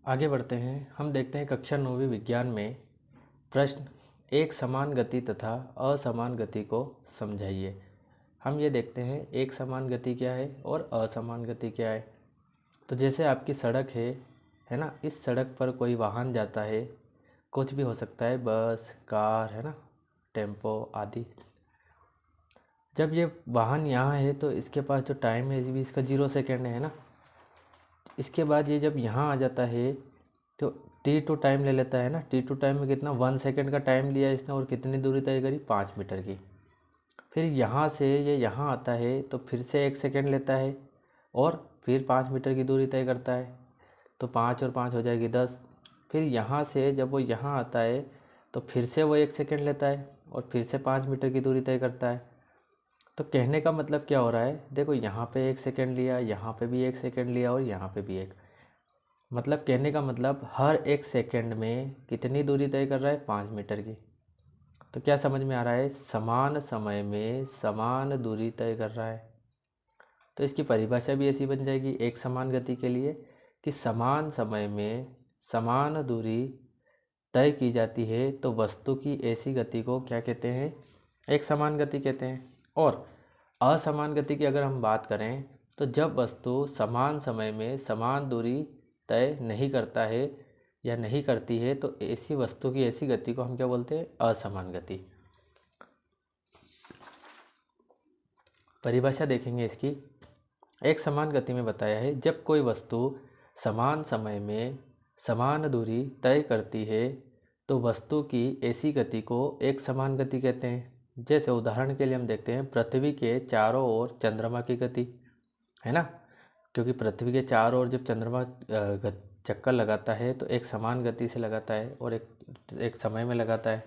आगे बढ़ते हैं। हम देखते हैं कक्षा 9वीं विज्ञान में प्रश्न एक समान गति तथा असमान गति को समझाइए। हम ये देखते हैं एक समान गति क्या है और असमान गति क्या है। तो जैसे आपकी सड़क है ना, इस सड़क पर कोई वाहन जाता है, कुछ भी हो सकता है, बस, कार, है ना, टेम्पो आदि। जब ये वाहन यहाँ है तो इसके पास जो टाइम है भी इसका 0 सेकेंड है ना। इसके बाद ये जब यहाँ आ जाता है तो T2 टाइम ले लेता है ना। T2 टाइम में कितना 1 सेकेंड का टाइम लिया इसने और कितनी दूरी तय करी 5 मीटर की। फिर यहाँ से ये यहाँ आता है तो फिर से 1 सेकेंड लेता है और फिर 5 मीटर की दूरी तय करता है। तो 5 और 5 हो जाएगी 10। फिर यहाँ से जब वो यहाँ आता है तो फिर से वो 1 सेकेंड लेता है और फिर से 5 मीटर की दूरी तय करता है। तो कहने का मतलब क्या हो रहा है, देखो यहाँ पे 1 सेकेंड लिया, यहाँ पे भी 1 सेकेंड लिया और यहाँ पे भी एक, मतलब कहने का मतलब हर 1 सेकेंड में कितनी दूरी तय कर रहा है 5 मीटर की। तो क्या समझ में आ रहा है, समान समय में समान दूरी तय कर रहा है। तो इसकी परिभाषा भी ऐसी बन जाएगी एक समान गति के लिए कि समान समय में समान दूरी तय की जाती है तो वस्तु की ऐसी गति को क्या कहते हैं, एक समान गति कहते हैं। और असमान गति की अगर हम बात करें तो जब वस्तु समान समय में समान दूरी तय नहीं करता है या नहीं करती है तो ऐसी वस्तु की ऐसी गति को हम क्या बोलते हैं, असमान गति। परिभाषा देखेंगे इसकी। एक समान गति में बताया है जब कोई वस्तु समान समय में समान दूरी तय करती है तो वस्तु की ऐसी गति को एक समान गति कहते हैं। जैसे उदाहरण के लिए हम देखते हैं पृथ्वी के चारों ओर चंद्रमा की गति, है ना, क्योंकि पृथ्वी के चारों ओर जब चंद्रमा चक्कर लगाता है तो एक समान गति से लगाता है और एक समय में लगाता है।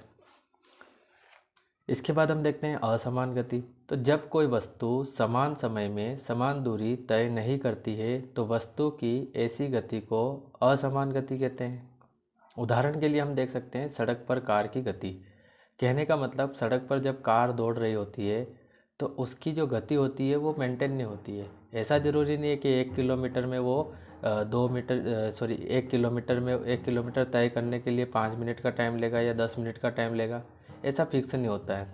इसके बाद हम देखते हैं असमान गति। तो जब कोई वस्तु समान समय में समान दूरी तय नहीं करती है तो वस्तु की ऐसी गति को असमान गति कहते हैं। उदाहरण के लिए हम देख सकते हैं सड़क पर कार की गति। कहने का मतलब सड़क पर जब कार दौड़ रही होती है तो उसकी जो गति होती है वो मेंटेन नहीं होती है। ऐसा ज़रूरी नहीं है कि 1 किलोमीटर में वो 1 किलोमीटर में 1 किलोमीटर तय करने के लिए 5 मिनट का टाइम लेगा या 10 मिनट का टाइम लेगा, ऐसा फिक्स नहीं होता है।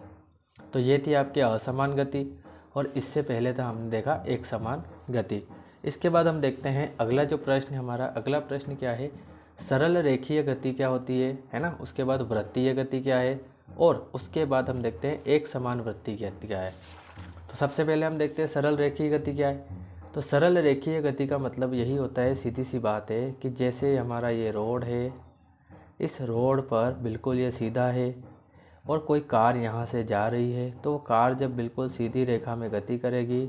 तो ये थी आपकी असमान गति और इससे पहले था हमने देखा एक समान गति। इसके बाद हम देखते हैं अगला जो प्रश्न है हमारा, अगला प्रश्न क्या है, सरल रेखीय गति क्या होती है ना। उसके बाद वृत्तीय गति क्या है और उसके बाद हम देखते हैं एक समान वृत्तीय गति क्या है। तो सबसे पहले हम देखते हैं सरल रेखीय गति क्या है। तो सरल रेखीय गति का मतलब यही होता है, सीधी सी बात है कि जैसे हमारा ये रोड है, इस रोड पर बिल्कुल ये सीधा है और कोई कार यहाँ से जा रही है तो वो कार जब बिल्कुल सीधी रेखा में गति करेगी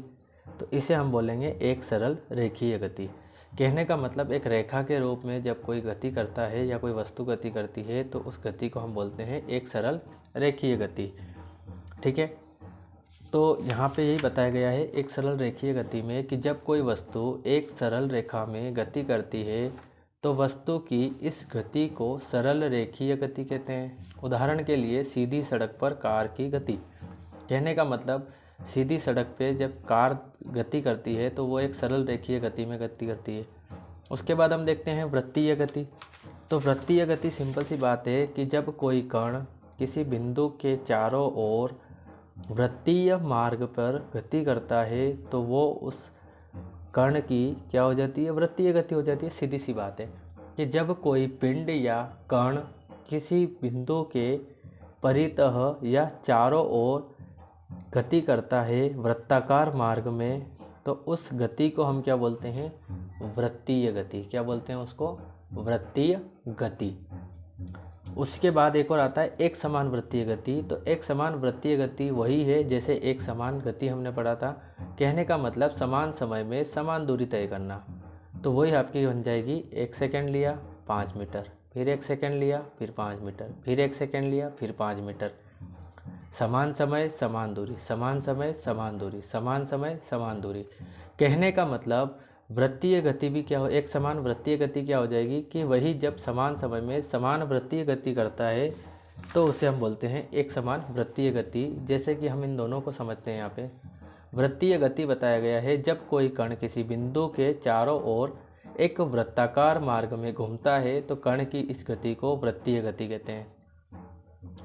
तो इसे हम बोलेंगे एक सरल रेखीय गति। कहने का मतलब एक रेखा के रूप में जब कोई गति करता है या कोई वस्तु गति करती है तो उस गति को हम बोलते हैं एक सरल रेखीय गति। ठीक है, तो यहाँ पे यही बताया गया है एक सरल रेखीय गति में कि जब कोई वस्तु एक सरल रेखा में गति करती है तो वस्तु की इस गति को सरल रेखीय गति कहते हैं। उदाहरण के लिए सीधी सड़क पर कार की गति। कहने का मतलब सीधी सड़क पे जब कार गति करती है तो वो एक सरल रेखीय गति में गति करती है। उसके बाद हम देखते हैं वृत्तीय गति। तो वृत्तीय गति सिंपल सी बात है कि जब कोई कण किसी बिंदु के चारों ओर वृत्तीय मार्ग पर गति करता है तो वो उस कण की क्या हो जाती है, वृत्तीय गति हो जाती है। सीधी सी बात है कि जब कोई पिंड या कण किसी बिंदु के परितः या चारों ओर गति करता है वृत्ताकार मार्ग में तो उस गति को हम क्या बोलते हैं, वृत्तीय गति। क्या बोलते हैं उसको, वृत्तीय गति। उसके बाद एक और आता है एक समान वृत्तीय गति। तो एक समान वृत्तीय गति वही है जैसे एक समान गति हमने पढ़ा था। कहने का मतलब समान समय में समान दूरी तय करना। तो वही आपकी बन जाएगी 1 सेकेंड लिया 5 मीटर, फिर 1 सेकेंड लिया फिर 5 मीटर, फिर 1 सेकेंड लिया फिर 5 मीटर। समान समय समान दूरी, समान समय समान दूरी, समान समय समान दूरी। कहने का मतलब वृत्तीय गति भी क्या हो, एक समान वृत्तीय गति क्या हो जाएगी कि वही जब समान समय में समान वृत्तीय गति करता है तो उसे हम बोलते हैं एक समान वृत्तीय गति। जैसे कि हम इन दोनों को समझते हैं। यहाँ पे वृत्तीय गति बताया गया है जब कोई कण किसी बिंदु के चारों ओर एक वृत्ताकार मार्ग में घूमता है तो कण की इस गति को वृत्तीय गति कहते हैं।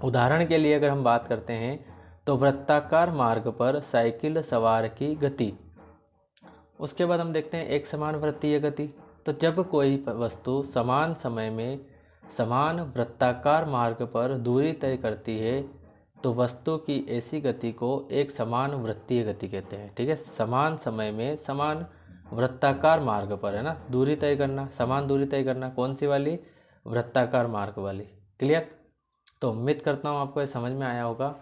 उदाहरण के लिए अगर हम बात करते हैं तो वृत्ताकार मार्ग पर साइकिल सवार की गति। उसके बाद हम देखते हैं एक समान वृत्तीय गति। तो जब कोई वस्तु समान समय में समान वृत्ताकार मार्ग पर दूरी तय करती है तो वस्तु की ऐसी गति को एक समान वृत्तीय गति कहते हैं। ठीक है, समान समय में समान वृत्ताकार मार्ग पर, है ना, दूरी तय करना, समान दूरी तय करना, कौन सी वाली? वृत्ताकार मार्ग वाली। क्लियर? तो उम्मीद करता हूँ आपको ये समझ में आया होगा।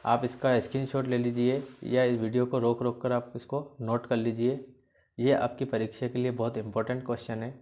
आप इसका स्क्रीनशॉट ले लीजिए या इस वीडियो को रोक कर आप इसको नोट कर लीजिए। ये आपकी परीक्षा के लिए बहुत इंपॉर्टेंट क्वेश्चन है।